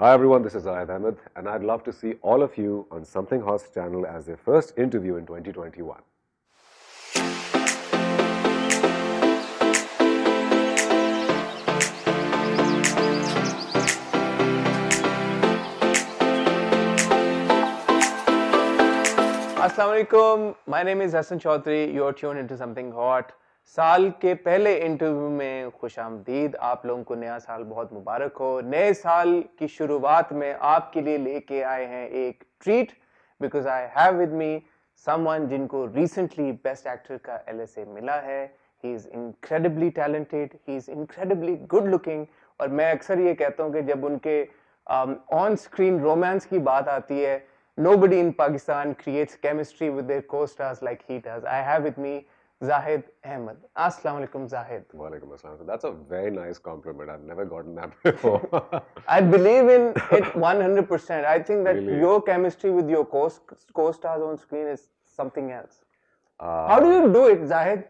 Hi everyone, this is Zahid Ahmed, and I'd love to see all of you on Something Horse channel as their first interview in 2021. अस्सलाम वालेकुम, my name is Hassan Chaudhary. You're tuned into something hot. साल के पहले interview में खुश आमदीद। आप लोगों को नया साल बहुत मुबारक हो। नए साल की शुरुआत में आपके लिए लेके आए हैं एक treat, because I have with me someone जिनको रिसेंटली बेस्ट एक्टर का LSA मिला है। He is incredibly talented, he is incredibly good looking, और मैं अक्सर ये कहता हूँ कि जब उनके ऑन स्क्रीन रोमांस की बात आती है, nobody in Pakistan creates chemistry with their co-stars like he does. I have with me Zahid Ahmed. Assalamu alaikum, Zahid. Walaikum assalam. So that's a very nice compliment. I've never gotten that before. I believe in it 100%. I think that Really? your chemistry with your co-stars on screen is something else. How do you do it, Zahid?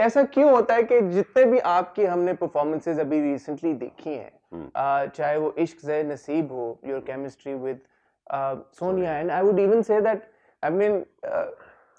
ऐसा क्यों होता है कि जितने भी आपकी हमने performances अभी रिसेंटली देखी हैं, चाहे वो इश्क ज़े नसीब हो, your chemistry with Sonia, and I would even say that I mean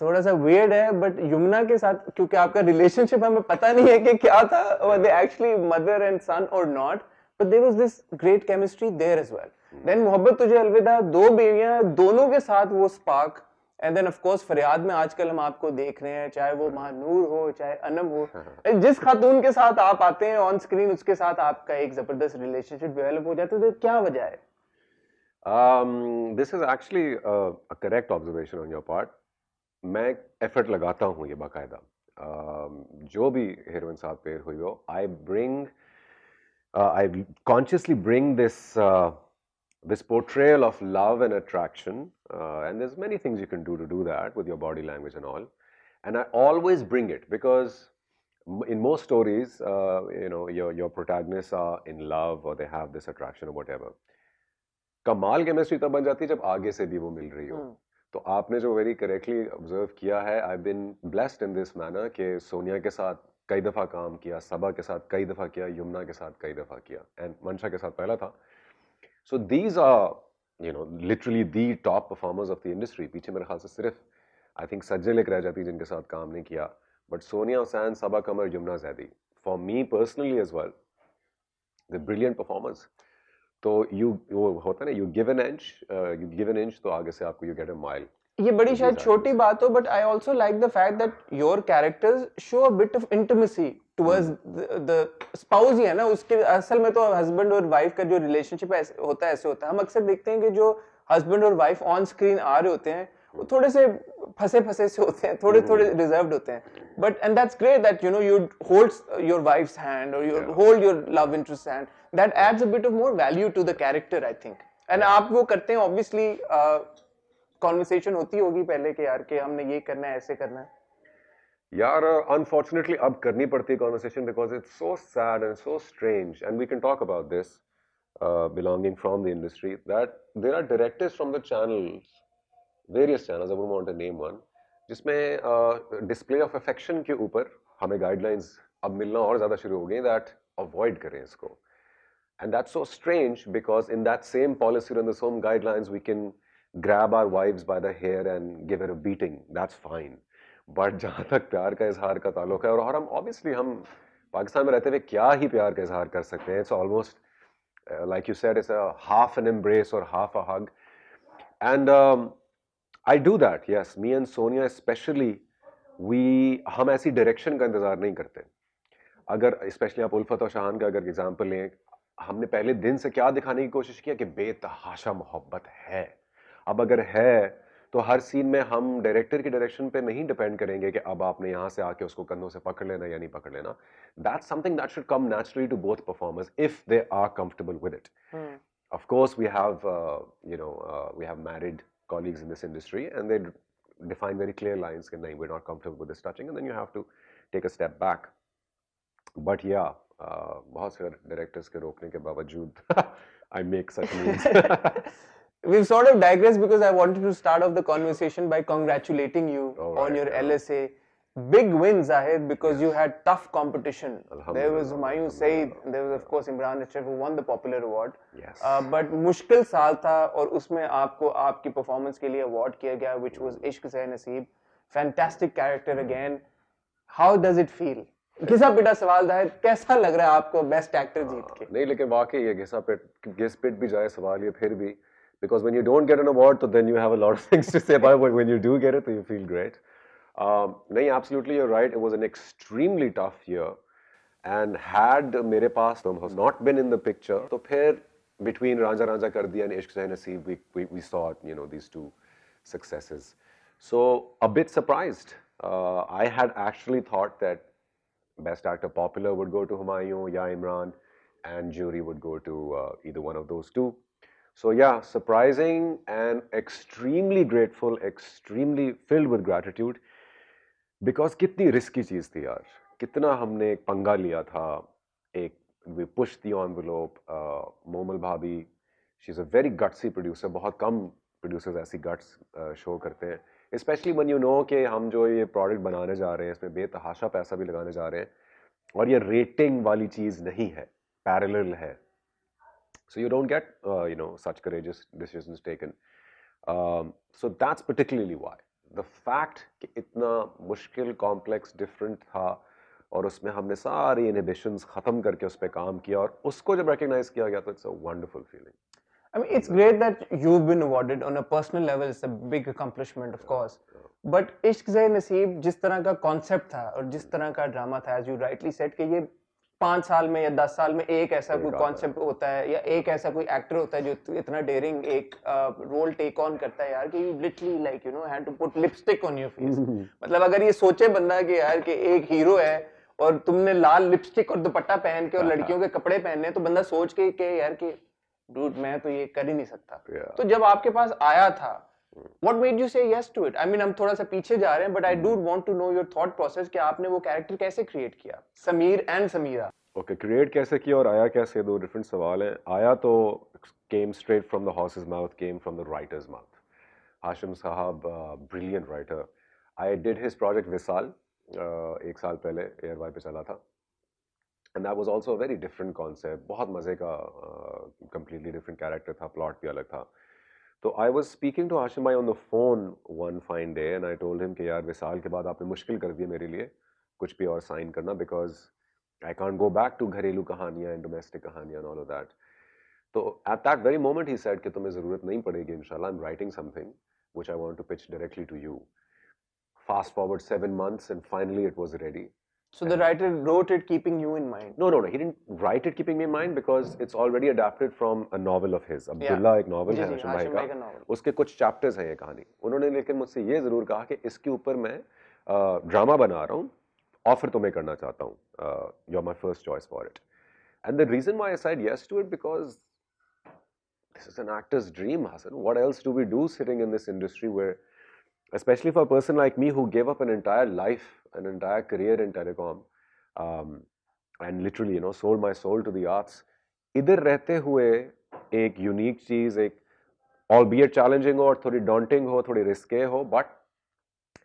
थोड़ा सा weird है, बट यमुना के साथ क्योंकि आपका रिलेशनशिप हमें पता नहीं है कि क्या था, were they actually mother and son और not, but there was this great chemistry there as well. Then Mohabbat Tujhe Alvida, दो बेबियां, दोनों के साथ वो spark, and then of course Faryaad में आजकल हम आपको देख रहे हैं, चाहे वो महानूर हो चाहे अनम हो, जिस खातून के साथ आप आते हैं ऑन स्क्रीन उसके साथ आपका एक जबरदस्त रिलेशनशिप डेवलप हो जाता है, तो क्या वजह है? This is actually a correct observation on your part. मैं एफर्ट लगाता हूँ ये बाकायदा। जो भी हीरोइन साथ पेयर हुई हो, I consciously bring this portrayal of love and attraction, and there's many things you can do to do that with your body language and all. And I always bring it because in most stories, your protagonists are in love or they have this attraction or whatever. कमाल chemistry तब बन जाती है जब आगे से भी वो मिल रही हो। तो आपने जो वेरी करेक्टली ऑब्जर्व किया है, आई बिन ब्लेस्ड इन दिस मैनर कि सोनिया के साथ कई दफ़ा काम किया, सबा के साथ कई दफ़ा किया, यमुना के साथ कई दफ़ा किया, एंड मंशा के साथ पहला था। So these are literally the top performers of the industry. पीछे मेरे ख्याल से सिर्फ आई थिंक सज्जल एक रह जाती जिनके साथ काम नहीं किया, but Sonia Hussain, Saba Qamar, Yumna Zaidi, for me personally as well, the brilliant performers. तो वो होता है ना, यू गिव एन इंच तो आगे से आपको यू गेट अ माइल। ये बड़ी शायद छोटी बात हो, but I also like the fact that your characters show a bit of intimacy towards the spouse ही है ना, उसके असल में तो हस्बैंड और वाइफ का जो रिलेशनशिप होता है ऐसे होता है। हम अक्सर देखते हैं कि जो हस्बैंड और वाइफ ऑन स्क्रीन आ रहे होते हैं वो थोड़े से फंसे फंसे से होते हैं, थोड़े थोड़े रिजर्व्ड होते हैं, but and that's great that you know you hold your wife's hand और you hold your love interest hand, that adds a bit of more value to the character I think. And आप वो करते हैं obviously, conversation होती होगी पहले कि यार कि हमने ये करना है, ऐसे करना है। यार अनफॉर्चुनेटली अब करनी पड़ती है conversation because it's so sad and so strange, and we can talk about this belonging from the industry, that there are directors from the channels, various channels, I wouldn't want to name one, जिसमें display of affection के ऊपर हमें guidelines अब मिलना और ज़्यादा शुरू हो गई, दैट अवॉइड करें इसको। And that's so strange because in that same policy and the same guidelines, we can grab our wives by the hair and give her a beating. That's fine. But जहाँ तक प्यार का इजहार का ताल्लुक है, और हम obviously हम पाकिस्तान में रहते हुए क्या ही प्यार का इजहार कर सकते हैं? It's almost like you said, it's a half an embrace or half a hug. And I do that. Yes, me and Sonia especially, हम ऐसी डायरेक्शन का इंतजार नहीं करते। अगर स्पेशली आप उल्फत और शाहान का अगर एग्जांपल लें, हमने पहले दिन से क्या दिखाने की कोशिश किया कि बेतहाशा मोहब्बत है। अब अगर है तो हर सीन में हम डायरेक्टर की डायरेक्शन पे नहीं डिपेंड करेंगे कि अब आपने यहाँ से आके उसको कंधों से पकड़ लेना या नहीं पकड़ लेना। That's something that should come naturally to both performers if they are comfortable with it. Of course, we have we have married colleagues in this industry, and they define very clear lines that we're not comfortable with this touching, and then you have to take a step back. But yeah, बहुत से directors के रोकने के बावजूद I make such moves. We've sort of digressed because I wanted to start off the conversation by congratulating you on your LSA. big win, Zahid, because you had tough competition. There was Alhamdulillah, Humayun Saeed, alhamdulillah. there was of course Imran Ashraf who won the popular award. Yes. But मुश्किल साल था और उसमें आपको आपकी performance के लिए award किया गया, which was इश्क से नसीब. Fantastic character again. How does it feel? घिसा पिटा सवाल था, कैसा लग रहा है आपको बेस्ट एक्टर जीत के? नहीं, लेकिन वाकई ये घिस पिट भी जाए सवाल ये फिर भी, because when you don't get an award तो then you have a lot of things to say about it, but when you do get it तो you feel great. नहीं, absolutely you're right, it was an extremely tough year and had मेरे पास has not been in the picture तो फिर between Ranja Ranja Kar Diya and Ishq Se Naseeb we saw, you know, these two successes. So a bit surprised. I had actually thought that Best Actor Popular would go to Humayun, Ya Imran, and jury would go to either one of those two. So yeah, surprising and extremely grateful, extremely filled with gratitude, because कितनी risky चीज़ थी यार, कितना हमने एक पंगा लिया था, एक we pushed the envelope. Momal Bhabhi, she's a very gutsy producer. बहुत कम producers ऐसी guts show करते हैं. Especially when you know कि हम जो ये product बनाने जा रहे हैं इसमें बेतहाशा पैसा भी लगाने जा रहे हैं और ये rating वाली चीज़ नहीं है, parallel है. So you don't get you know, such courageous decisions taken. So that's particularly why. The fact कि इतना मुश्किल, complex, different था और उसमें हमने सारी inhibitions खत्म करके उस पे काम किया और उसको जब recognize किया गया तो it's a wonderful feeling. I mean, it's great that you've been awarded on a personal level. It's a big accomplishment, of course. But इश्क से नसीब जिस तरह का concept था और जिस तरह का ड्रामा था, as you rightly said, कि ये 5 साल में या 10 साल में एक ऐसा कोई कॉन्सेप्ट होता है या एक ऐसा कोई एक्टर होता है जो इतना डेयरिंग एक रोल टेक ऑन करता है यार कि you literally like you know had to put lipstick on your face. मतलब अगर ये सोचे बंदा कि यार कि एक हीरो है और तुमने लाल लिपस्टिक और दुपट्टा पहन के और लड़कियों के कपड़े पहनने तो बंदा सोच के यार कि डूड मैं तो ये कर ही नहीं सकता. तो जब आपके पास आया था, what made you say yes to it? I mean, हम थोड़ा सा पीछे जा रहे हैं, but I do want to know your thought process कि आपने वो कैरेक्टर कैसे क्रिएट किया, Sameer and Sameera. Okay, create कैसे किया और आया कैसे, दो डिफरेंट सवाल हैं. आया तो came straight from the horse's mouth, came from the writer's mouth. Hashim साहब, brilliant writer. I did his project विसाल, एक साल पहले एयरवाई पे चला था. And that was also a very different concept. बहुत मजे का, completely different character था, plot भी अलग था. तो I was speaking to Hashim bhai on the phone one fine day and I told him कि यार विसाल के बाद आपने मुश्किल कर दी मेरे लिए कुछ भी और साइन करना, because I can't go back to घरेलू कहानियाँ and domestic कहानियाँ and all of that. तो at that very moment he said कि तुम्हें ज़रूरत नहीं पड़ेगी इंशाल्लाह, I'm writing something which I want to pitch directly to you. Fast forward 7 months and finally it was ready. So the writer wrote it keeping you in mind. No, he didn't write it keeping me in mind because it's already adapted from a novel of his. Abdullah एक novel है हाशिम भाई का, उसके कुछ chapters हैं ये कहानी. उन्होंने लेकिन मुझसे ये ज़रूर कहा कि इसके ऊपर मैं ड्रामा बना रहा हूँ, ऑफर तुम्हें करना चाहता हूँ. You're my first choice for it. And the reason why I said yes to it because this is an actor's dream, Hassan. What else do we do sitting in this industry where, especially for a person like me who gave up an entire life, an entire career in telecom, and literally, you know, sold my soul to the arts, इधर रहते हुए एक unique चीज़, एक albeit challenging हो और थोड़ी daunting हो, थोड़ी risque हो, but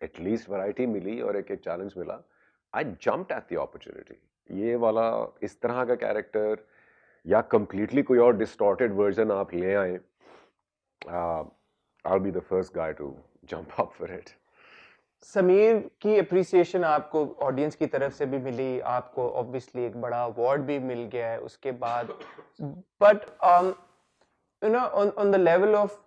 at least variety मिली और एक challenge मिला. I jumped at the opportunity. ये वाला इस तरह का character या completely कोई और distorted version आप ले आए, I'll be the first guy to jump up for it. Sameer की अप्रिसिएशन आपको ऑडियंस की तरफ से भी मिली, आपको ऑब्वियसली एक बड़ा अवार्ड भी मिल गया है उसके बाद, but you know on the level of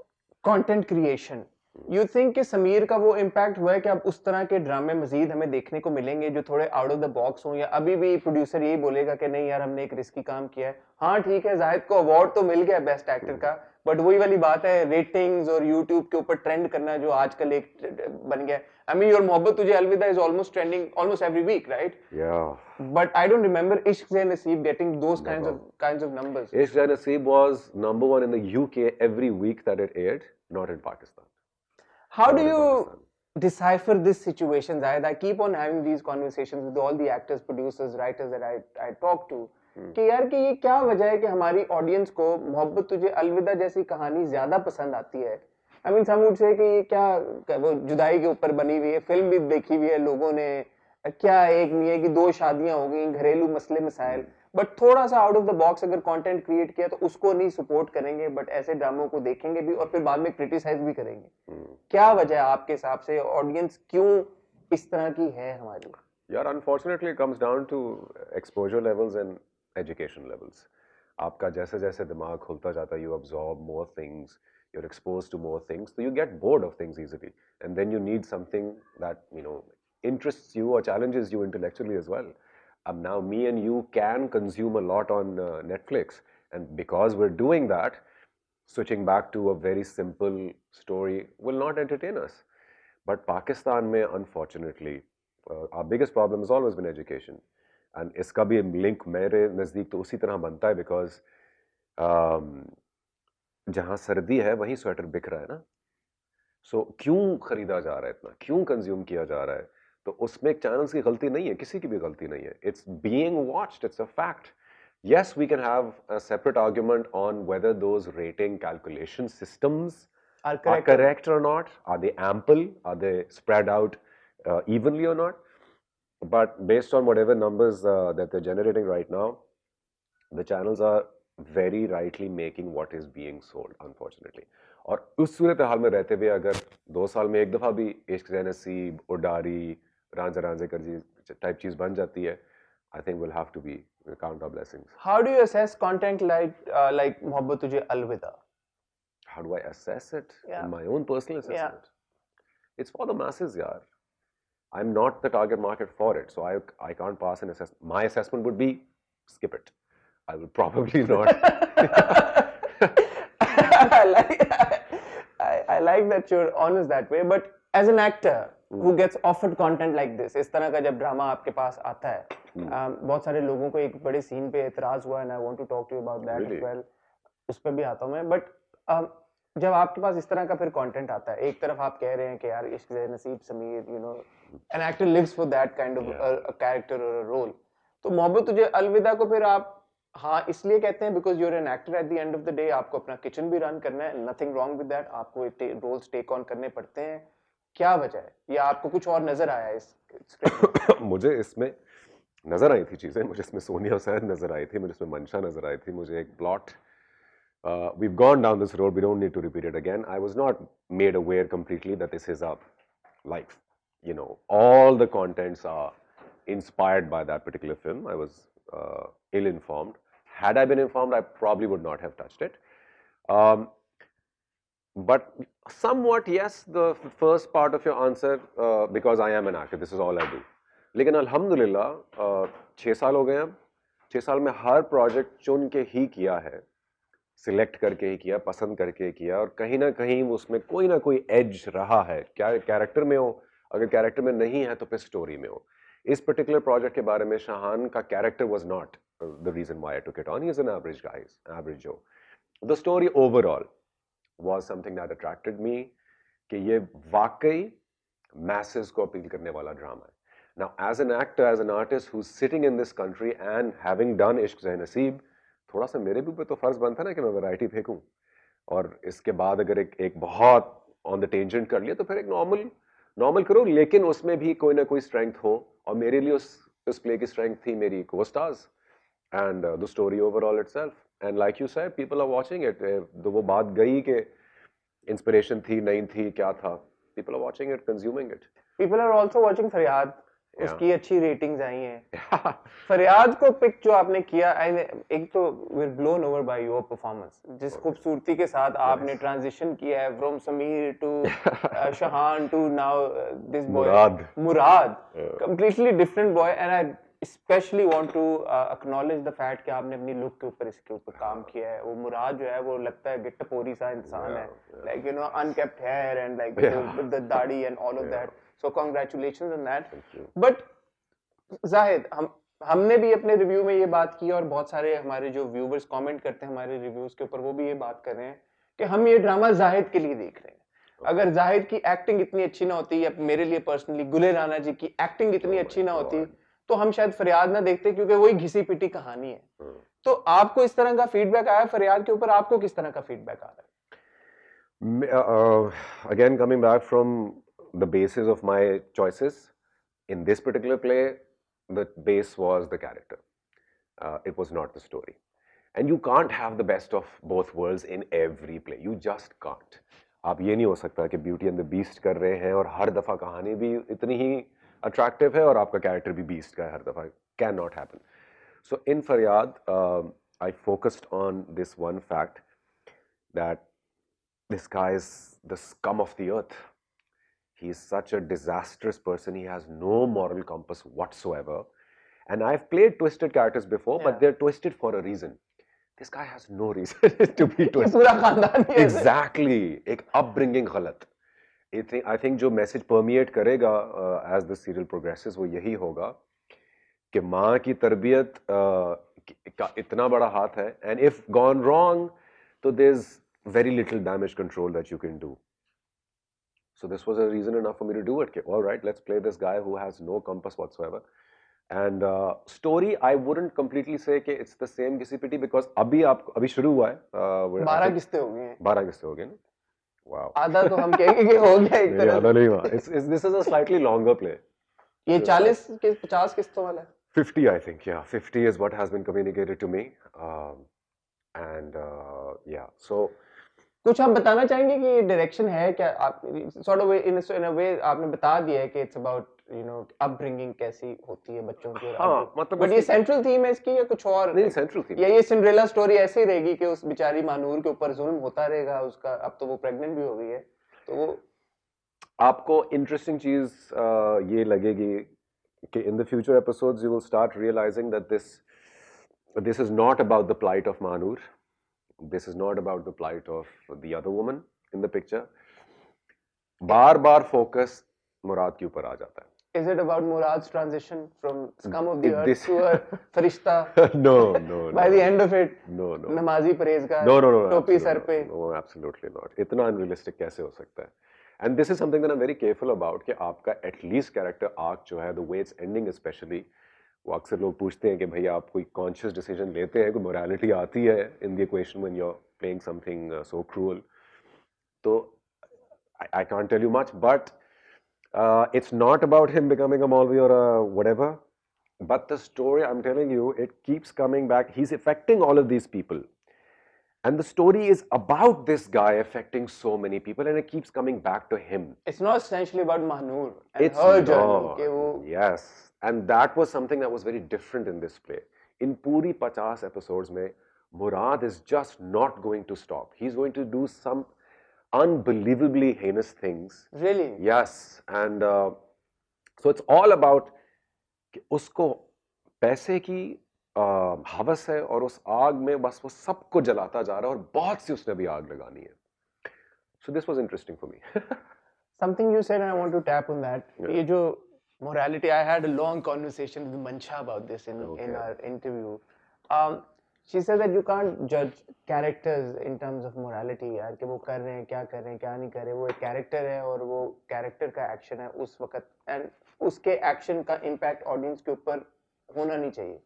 content creation you think कि समीर का वो इम्पैक्ट हुआ है कि अब उस तरह के ड्रामे मजीद हमें देखने को मिलेंगे जो थोड़े आउट ऑफ द बॉक्स हों, या अभी भी प्रोड्यूसर यही बोलेगा कि नहीं यार हमने एक रिस्की काम किया है. हाँ ठीक है, जाहिद को अवार्ड तो मिल गया बेस्ट एक्टर का, बट वही वाली बात है रेटिंग्स और यूट्यूब के ऊपर ट्रेंड करना जो आजकल एक बन गया. I mean, your मोहब्बत तुझे अलविदा is almost trending almost every week, right? Yeah. But I don't remember Ishq Se Naseeb getting those kinds of numbers. Ishq Se Naseeb was number 1 in the UK every week that it aired, not in Pakistan. How do you decipher this situation, Zahid? I keep on having these conversations with all the actors, producers, writers that I talk to. कि यार कि ये क्या वजह है कि हमारी audience को मोहब्बत तुझे अलविदा जैसी कहानी ज्यादा पसंद आती है. I mean, some would say कि ये क्या वो जुदाई के ऊपर बनी हुई है, फिल्म भी देखी हुई है लोगों ने, क्या एक नहीं है कि 2 शादियां हो गई, घरेलू मसले मसाइल, बट थोड़ा सा आउट ऑफ द बॉक्स अगर कंटेंट क्रिएट किया तो उसको नहीं सपोर्ट करेंगे, बट ऐसे ड्रामों को देखेंगे भी और फिर बाद में क्रिटिसाइज भी करेंगे। क्या वजह है आपके हिसाब से, ऑडियंस क्यों इस तरह की है हमारी? यार unfortunately it comes down to exposure levels and education levels. आपका जैसे जैसे दिमाग खुलता जाता है, you absorb more things, you're exposed to more things, so you get bored of things easily, and then you need something that interests you or challenges you intellectually as well. Now me and you can consume a lot on Netflix, and because we're doing that, switching back to a very simple story will not entertain us. But Pakistan mein, unfortunately, our biggest problem has always been education, and iska bhi link mere nazdeek to usi tarah banta hai because um, जहां सर्दी है वहीं sweater बिक रहा है ना। सो क्यों खरीदा जा रहा है इतना, क्यों कंज्यूम किया जा रहा है? तो उसमें चैनल्स की गलती नहीं है, किसी की भी गलती नहीं है। It's being watched, it's a fact. yes, we can have a separate argument on whether those rating calculation systems are correct or not. Are they ample? Are they spread out evenly or not? But based on whatever numbers that they're generating right now, the channels are very rightly making what is being sold, unfortunately. और उस सूरत हाल में रहते हुए अगर 2 साल में एक दफ़ा भी इश्क ज़े नसीब, उडारी, रांझा रांझे कर जी टाइप चीज़ बन जाती है, I think we'll have to be count our blessings. How do you assess content like मोहब्बत तुझे अलविदा? How do I assess it? Yeah. In my own personal assessment. Yeah. It's for the masses, yaar. I'm not the target market for it, so I can't pass an assessment. My assessment would be skip it. I will probably not. I like that you're honest that way, but as an actor who gets offered content like this, इस तरह का जब drama आपके पास आता है, बहुत सारे लोगों को एक बड़े सीन पे एतराज हुआ, and I want to talk to you about that as well. उस पर भी आता हूँ मैं, but जब आपके पास इस तरह का फिर कंटेंट आता है, एक तरफ आप कह रहे हैं कि यार इश्क ज़े नसीब Sameer, an actor lives for that kind of a character or a role, तो मोहब्बत तुझे अलविदा को फिर आप हाँ इसलिए कहते हैं because you're an actor at the end of the day, आपको अपना किचन भी रन करना है, नथिंग रॉन्ग विद दैट, आपको रोल्स टेक ऑन करने पड़ते हैं, क्या वजह है, या आपको कुछ और नजर आया इस स्क्रिप्ट में? मुझे इसमें नजर आई थी चीजें, मुझे इसमें सोनिया हुसैन नजर आई थी, मुझे इसमें मंशा नजर आई थी, मुझे एक plot we've gone down this road, we don't need to repeat it again. I was not made aware completely that this is a life, all the contents are inspired by that particular film. I was ill-informed. Had I been informed, I probably would not have touched it. But somewhat, yes, the first part of your answer, because I am an actor, this is all I do. लेकिन अल्हम्दुलिल्लाह 6 साल हो गए अब, 6 साल में हर project चुन के ही किया है, सिलेक्ट करके ही किया, पसंद करके किया, और कहीं ना कहीं उसमें कोई ना कोई एज रहा है, क्या कैरेक्टर में हो, अगर कैरेक्टर में नहीं है तो फिर स्टोरी में हो। इस पर्टिकुलर प्रोजेक्ट के बारे में शाहान का character was not the reason why I took it on, he is an average guy, average Joe. The story overall was something that attracted me, कि ये वाकई मैसेज को अपील करने वाला ड्रामा है। Now, as an actor, as an artist who's sitting in this country and having done इश्क ज़े नसीब, थोड़ा सा मेरे भी ऊपर तो फर्ज बनता ना कि मैं वैरायटी फेंकूं, और इसके बाद अगर एक बहुत ऑन द टेंजेंट कर लिया तो फिर एक नॉर्मल करो, लेकिन उसमें भी कोई ना कोई स्ट्रेंथ हो, और मेरे लिए उस प्ले की स्ट्रेंथ थी मेरी को stars and the story overall itself, and like you said people are watching it. तो वो बात गई कि इंस्पिरेशन थी नहीं थी क्या था, people are watching it, consuming it. People are also watching Faryaad, उसकी अच्छी रेटिंग्स आई हैं। फरियाद को पिक जो आपने किया, एक तो we are blown over by your performance, जिस खूबसूरती के साथ आपने ट्रांजिशन किया है from Sameer to Shahan to now this boy Murad, completely different boy, and I specially want to acknowledge the fact कि आपने अपनी लुक के ऊपर इसके ऊपर काम किया है। वो मुराद जो है वो लगता है गिट्टपोरी सा इंसान है, like unkempt hair and like the dadhi and all of that, so congratulations on that. But Zahid, हमने भी अपने रिव्यू में ये बात की, और बहुत सारे हमारे जो व्यूवर्स कमेंट करते हैं हमारे रिव्यूज के ऊपर, वो भी ये बात कर रहे हैं कि हम ये ड्रामा जाहिद के लिए देख रहे हैं। अगर जाहिद की एक्टिंग इतनी अच्छी ना होती, या मेरे लिए पर्सनली गुले राणा जी की एक्टिंग इतनी अच्छी ना होती, तो हम शायद फरियाद ना देखते, क्योंकि वही घिसी पिटी कहानी है। तो आपको इस तरह का फीडबैक आया फरियाद के ऊपर, आपको किस तरह का फीडबैक आ रहा है? Again, coming back from the basis of my choices, In this particular play, the base was the character. It was not the story. And you can't have the best of both worlds in every play. You just can't. आप ये नहीं हो सकता कि beauty and the beast कर रहे हैं और हर दफा कहानी भी इतनी ही अट्रैक्टिव है और आपका कैरेक्टर भी बीस्ट का है हर दफा. Can not happen. So in Faryad, I focused on this one fact that this guy is the scum of the earth. He is such a disastrous person. He has no moral compass whatsoever. And I've played twisted characters before, but they're twisted for a reason. This guy has no reason to be twisted. पूरा खानदान ही ऐसे. Exactly. एक upbringing गलत. I think जो message permeate करेगा as the serial progresses वो यही होगा कि माँ की तरबियत का इतना बड़ा हाथ है, and if gone wrong, तो there's very little damage control that you can do. So this was a reason enough for me to do it. All right, let's play this guy who has no compass whatsoever. And story, I wouldn't completely say कि it's the same किसी because अभी शुरू हुआ है. 12 किस्तें हो गई हैं. 12 किस्तें हो गई ना. Wow. आधा तो हम कहेंगे कि हो गया एक तरह. आधा नहीं हुआ. This is a slightly longer play. ये 40 के 50 किस्तों वाला है. 50, I think. Yeah, 50 is what has been communicated to me. And yeah, so. कुछ आप बताना चाहेंगे कि डायरेक्शन है क्या? आप sort of in a way आपने बता दिया है कि it's about upbringing कैसी होती है बच्चों की. हाँ, मतलब बट ये सेंट्रल थीम है इसकी या कुछ और? नहीं, सेंट्रल थीम. या ये सिंड्रेला स्टोरी ऐसे ही रहेगी कि उस बेचारी मानूर के ऊपर जुल्म होता रहेगा उसका. अब तो वो प्रेग्नेंट भी हो गई है, तो वो आपको इंटरेस्टिंग चीज ये लगेगी कि in the future episodes you will start realizing that this is not about the plight of Manur. This is not about the plight of the other woman in the picture. बार-बार focus मुराद के ऊपर आ जाता है. Is it about Murad's transition from scum of the earth to a farishta? No. By the end of it, no. Namazi परहेजगार, No. टोपी sir पे. No, absolutely not. इतना unrealistic कैसे हो सकता है? And this is something that I'm very careful about कि आपका at least character arc जो है, the way it's ending especially, वो अक्सर लोग पूछते हैं कि भैया आप कोई conscious decision लेते हैं, कोई morality आती है in the equation when you're playing something so cruel. तो I can't tell you much, but it's not about him becoming a Maulvi or a whatever. But the story, I'm telling you, it keeps coming back. He's affecting all of these people. And the story is about this guy affecting so many people, and it keeps coming back to him. It's not essentially about Mahnur and her journey. Yes, and that was something that was very different in this play. In puri 50 episodes mein, Murad is just not going to stop. He's going to do some unbelievably heinous things. Really? Yes, and so it's all about उसको पैसे की हवस है और उस आग में बस वो सबको जलाता जा रहा है और बहुत सी उसने भी आग लगानी है. So this was interesting for me. Something you said and I want to tap on that. ये जो morality, I had a long conversation with Mancha about this in our interview. She said that you can't judge characters in terms of morality यार कि वो कर रहे हैं क्या नहीं कर रहे. वो एक character है और वो character का action है उस वक्त, and उसके action का impact audience के ऊपर होना नहीं चाहिए.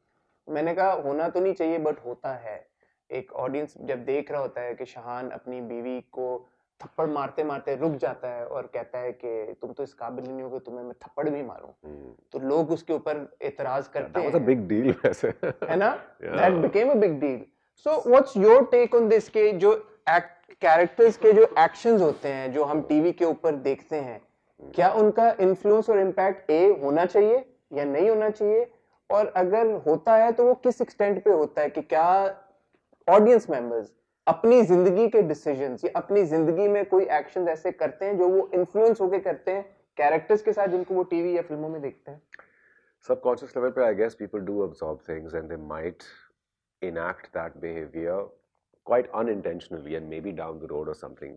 मैंने कहा होना तो नहीं चाहिए बट होता है. एक ऑडियंस जब देख रहा होता है कि शाहान अपनी बीवी को थप्पड़ मारते मारते रुक जाता है और कहता है कि तुम तो इस काबिल नहीं हो कि तुम्हें मैं थप्पड़ भी मारूं, तो लोग उसके ऊपर एतराज करते हैं. That was a big deal वैसे. है ना? That became a big deal. So what's your take on this के जो कैरेक्टर्स के जो एक्शंस होते हैं जो हम टीवी के ऊपर देखते हैं, क्या उनका इन्फ्लुएंस और इम्पैक्ट होना चाहिए या नहीं होना चाहिए, और अगर होता है तो वो किस एक्सटेंट पे होता है कि क्या ऑडियंस मेंबर्स अपनी जिंदगी के डिसीजंस या अपनी जिंदगी में कोई एक्शंस ऐसे करते हैं जो वो इन्फ्लुएंस होके करते हैं कैरेक्टर्स के साथ जिनको वो टीवी या फिल्मों में देखते हैं. Subconscious level पे I guess people do absorb things and they might enact that behavior quite unintentionally and maybe down the road or something.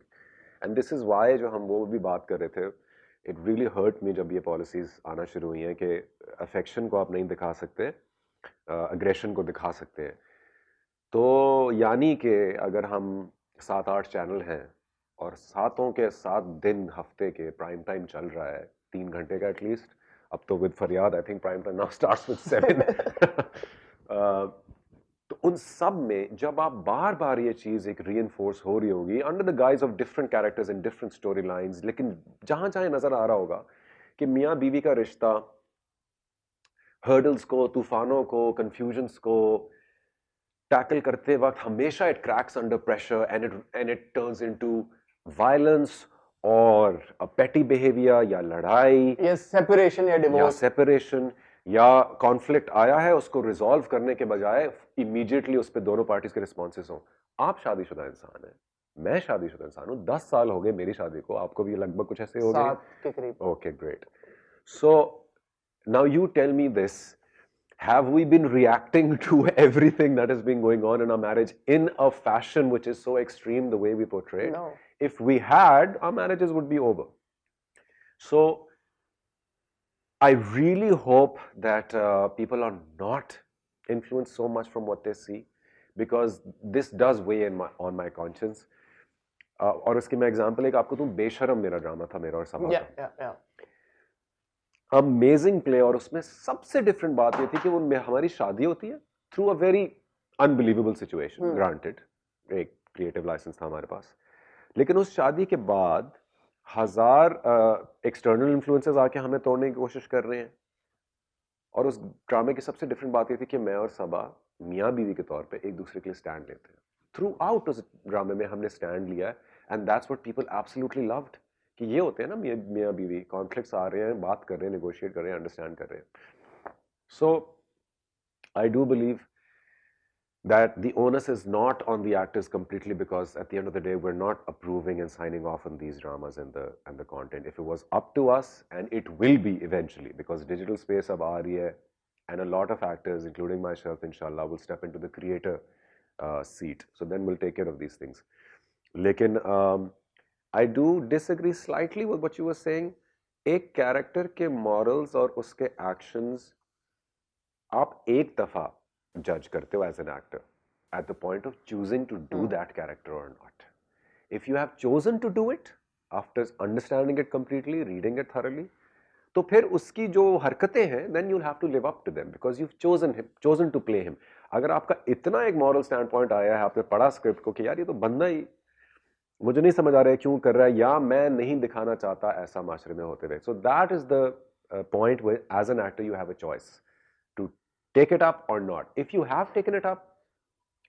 And this is why जो हम वो भी बात कर रहे थे, it really hurt me जब ये policies आना शुरू हुई हैं कि affection को आप नहीं दिखा सकते, aggression को दिखा सकते हैं. तो यानी कि अगर हम 7-8 चैनल हैं और 7 के 7 दिन हफ्ते के प्राइम टाइम चल रहा है 3 घंटे का एटलीस्ट, अब तो विद फरियाद I think prime time now starts with 7. तो उन सब में जब आप बार बार ये चीज़ एक रीइंफोर्स हो रही होगी under the guys of different characters and different story lines, लेकिन जहाँ जहाँ नज़र आ रहा होगा कि मियाँ बीवी का रिश्ता hurdles को, तूफानों को, confusions को tackle करते वक्त हमेशा it cracks under pressure and it turns into violence or a petty behavior या लड़ाई yes separation या या divorce separation या conflict आया है उसको resolve करने के बजाय immediately उस पे दोनों parties के responses हों। आप शादीशुदा इंसान हैं, मैं शादीशुदा इंसान हूँ, 10 साल हो गए मेरी शादी को, आपको भी लगभग कुछ ऐसे हो गए? 7 के करीब। Okay, great. So now you tell me this. Have we been reacting to everything that is being going on in our marriage in a fashion which is so extreme the way we portray it? No. If we had, our marriages would be over. So I really hope that people are not influenced so much from what they see, because this does weigh in on my conscience. और उसकी मैं example एक आपको दूं, बेशरम मेरा drama था, मेरा और सबा का। अमेजिंग प्ले, और उसमें सबसे डिफरेंट बात ये थी कि वो हमारी शादी होती है through a very unbelievable situation, granted एक क्रिएटिव लाइसेंस था हमारे पास, लेकिन उस शादी के बाद 1000 एक्सटर्नल इन्फ्लुएंसेस आके हमें तोड़ने की कोशिश कर रहे हैं। और उस ड्रामे की सबसे डिफरेंट बात ये थी कि मैं और सबा मियाँ बीवी के तौर पे एक दूसरे के लिए स्टैंड लेते हैं। थ्रू आउट उस ड्रामे में हमने स्टैंड लिया है, and that's what people absolutely loved, कि ये होते हैं ना मियाँ बीवी, कॉन्फ्लिक्ट्स आ रहे हैं, बात कर रहे हैं, नेगोशिएट कर रहे हैं, अंडरस्टैंड कर रहे हैं। So I do believe that the onus is not on the actors completely, because at the end of the day we're not approving and signing off on these dramas and the content. If it was up to us, and it will be eventually, because digital space ab aa rahi hai, and a lot of actors including myself inshallah will step into the creator seat, so then we'll take care of these things. Lekin I do disagree slightly with what you were saying. एक character के morals और उसके actions आप एक दफा judge करते हो as an actor at the point of choosing to do that character or not. If you have chosen to do it after understanding it completely, reading it thoroughly, तो फिर उसकी जो हरकतें हैं then you'll have to live up to them because you've chosen to play him. अगर आपका इतना एक moral standpoint आया है, आपने पढ़ा script को कि यार ये तो बंदा ही मुझे नहीं समझ आ रहा है क्यों कर रहा है, या मैं नहीं दिखाना चाहता ऐसा माशरे में होते रहे, so that is the point where as an actor you have a choice to take it up or not. If you have taken it up,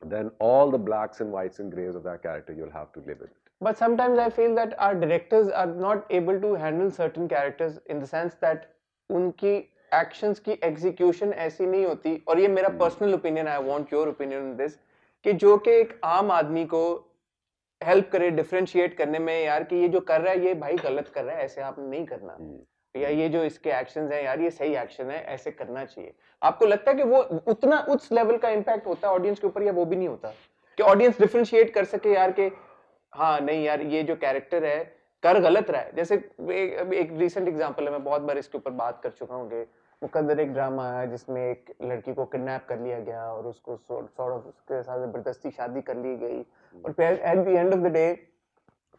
then all the blacks and whites and grays of that character you'll have to live with it. But sometimes I feel that our directors are not able to handle certain characters in the sense that उनकी actions की execution ऐसी नहीं होती, और ये मेरा personal opinion, I want your opinion on this, कि जो कि एक आम आदमी को help करे differentiate करने में यार कि ये जो कर रहा है ये भाई गलत कर रहा है, ऐसे आपने नहीं करना, या ये जो इसके एक्शंस हैं यार ये सही एक्शन है, ऐसे करना चाहिए। आपको लगता है कि वो उतना उस लेवल का इम्पैक्ट होता है ऑडियंस के ऊपर, या वो भी नहीं होता कि ऑडियंस डिफरेंशिएट कर सके यार कि हाँ नहीं यार ये जो कैरेक्टर है कर गलत रहा है? जैसे एक रीसेंट एग्जांपल है, मैं बहुत बार इसके ऊपर बात कर चुका हूँ कि मुकद्दर एक ड्रामा है जिसमें एक लड़की को किडनैप कर लिया गया और उसको सॉर्ट ऑफ उसके साथ जबरदस्ती शादी कर ली गई, और फिर eight the end of the day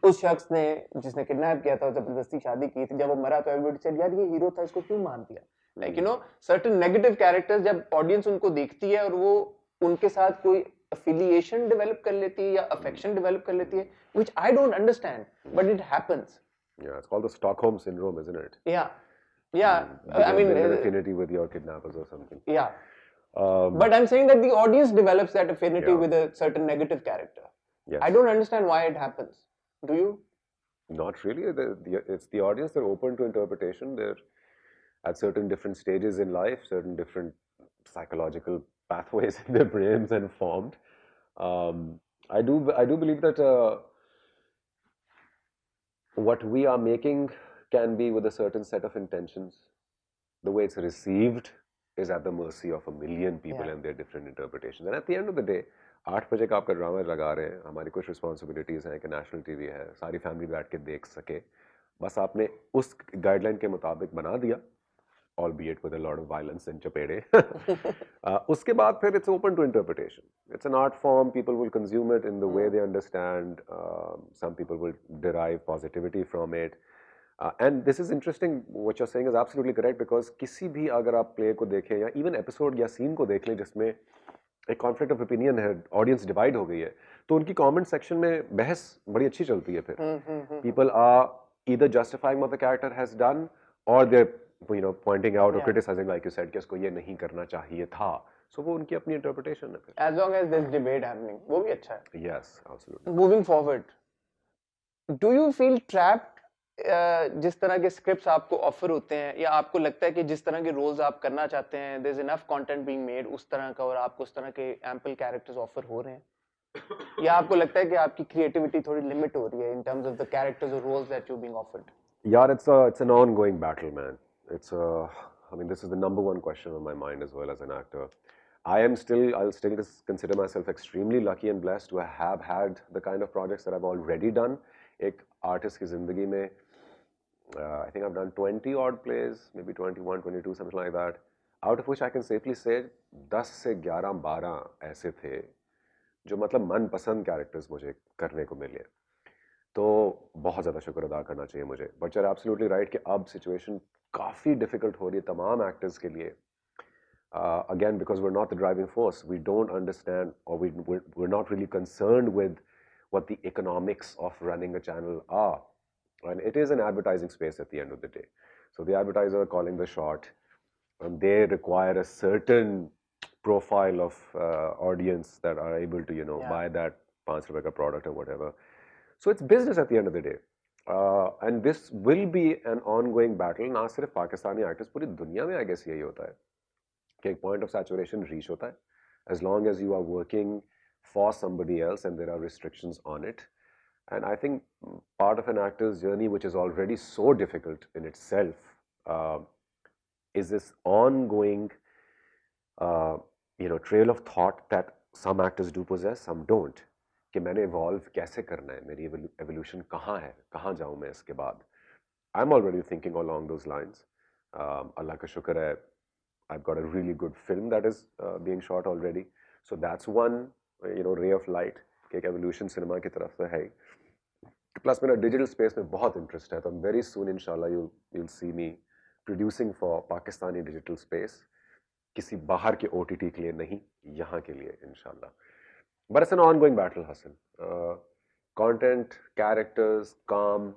उस शख्स ने जिसने किडनैप किया था, जबरदस्ती शादी की थी, जब वो मरा तो एवरीबॉडी सेड यार ये हीरो था, इसको क्यों मार दिया? Like you no certain negative characters जब ऑडियंस उनको देखती है और वो उनके साथ कोई affiliation डेवलप कर लेती है या अफेक्शन डेवलप कर लेती है, which I don't understand, but it happens. Yeah, it's called the Stockholm syndrome, isn't it? Yeah, yeah. I mean, an affinity with your kidnappers or something. Yeah. But I'm saying that the audience develops that affinity Yeah. with a certain negative character. Yes. I don't understand why it happens. Do you? Not really. It's the audience. They're open to interpretation. They're at certain different stages in life, certain different psychological pathways in their brains and formed. I do believe that what we are making can be with a certain set of intentions. The way it's received is at the mercy of a million people and their different interpretations. And at the end of the day, 8 बजे का आपका drama लगा रहे हैं, हमारी कुछ responsibilities हैं कि नेशनल टीवी है, सारी फैमिली बैठ के देख सके, बस आपने उस गाइडलाइन के मुताबिक बना दिया, albeit with a lot of violence and chapede. उसके बाद फिर it's open to interpretation. It's an art form. People will consume it in the way they understand. Some people will derive positivity from it. And this is interesting. What you're saying is absolutely correct, because किसी भी अगर आप play को देखें या even episode या scene को देख लें जिसमें एक conflict of opinion है, audience divide हो गई है, तो उनकी comment section में बहस बड़ी अच्छी चलती है फिर. People are either justifying what the character has done, or they're pointing out or Yeah. criticizing, like you said, कि उसको ये नहीं करना चाहिए था. So वो उनकी अपनी interpretation है फिर. As long as there's debate happening, वो भी अच्छा है. Yes, absolutely. Moving forward, do you feel trapped? जिस तरह के स्क्रिप्ट्स आपको ऑफर होते हैं या आपको लगता है कि जिस तरह के रोल्स आप करना चाहते हैं there's enough content being made उस तरह का और आपको उस तरह के ample characters ऑफर हो रहे हैं या आपको लगता है कि आपकी क्रिएटिविटी थोड़ी लिमिट हो रही है in terms of the characters or roles that you're being offered? Yeah, it's an ongoing battle, man. I mean, this is the number one question on my mind as well as an actor. I'll still consider myself extremely lucky and blessed to have had the kind of projects that I've already done. एक artist की जिंदगी में, I think I've done 20 odd plays, maybe 21, 22, something like that. Out of which I can safely say 10 से 11, 12 ऐसे थे जो मतलब मनपसंद कैरेक्टर्स मुझे करने को मिले. तो बहुत ज़्यादा शुक्र अदा करना चाहिए मुझे. बट you're absolutely right कि अब सिचुएशन काफ़ी डिफिकल्ट हो रही है तमाम एक्टर्स के लिए. Again, because we're not the driving force, we don't understand, or we're not really concerned with what the economics of running a channel are. And it is an advertising space at the end of the day. So the advertiser calling the shot, and they require a certain profile of audience that are able to, Yeah. buy that ₹5 ka product or whatever. So it's business at the end of the day. And this will be an ongoing battle. ना सिर्फ Pakistani artist, पूरी दुनिया में I guess यही होता है कि एक point of saturation reach होता है. As long as you are working for somebody else and there are restrictions on it. And I think part of an actor's journey, which is already so difficult in itself, is this ongoing, trail of thought that some actors do possess, some don't. कि मैंने evolve कैसे करना है, मेरी evolution कहाँ है, कहाँ जाऊँ मैं इसके बाद. I'm already thinking along those lines. अल्लाह का शुक्र है, I've got a really good film that is being shot already. So that's one, ray of light कि एक evolution cinema की तरफ से है. Plus मेरा digital space में बहुत interest है, तो very soon inshallah you'll see me producing for Pakistani digital space. किसी बाहर के OTT के लिए नहीं, यहाँ के लिए inshallah. But it's an ongoing battle, Hassan. Content, characters, calm,